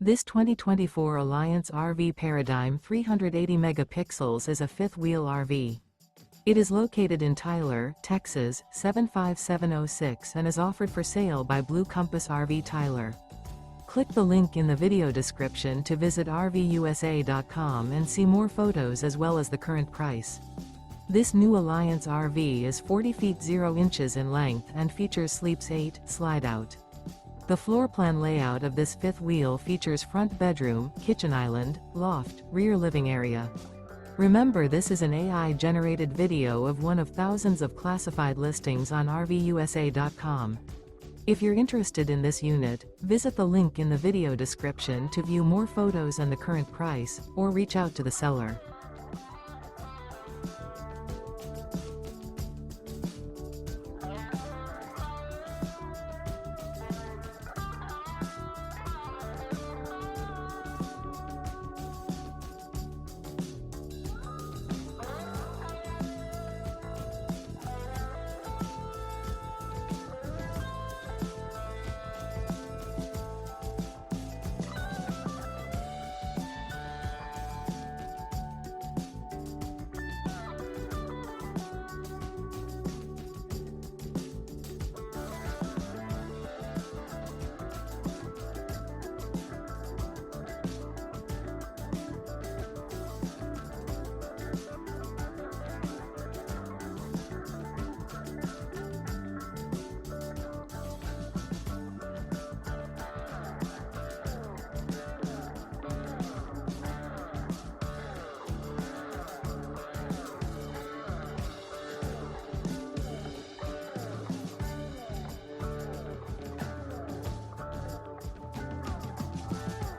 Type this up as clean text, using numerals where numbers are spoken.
This 2024 Alliance RV Paradigm 380 megapixels is a fifth-wheel RV. It is located in Tyler, Texas, 75706 and is offered for sale by Blue Compass RV Tyler. Click the link in the video description to visit RVUSA.com and see more photos as well as the current price. This new Alliance RV is 40 feet 0 inches in length and features Sleeps 8 Slideout. The floor plan layout of this fifth wheel features front bedroom, kitchen island, loft, rear living area. Remember, this is an AI-generated video of one of thousands of classified listings on RVUSA.com. If you're interested in this unit, visit the link in the video description to view more photos and the current price, or reach out to the seller.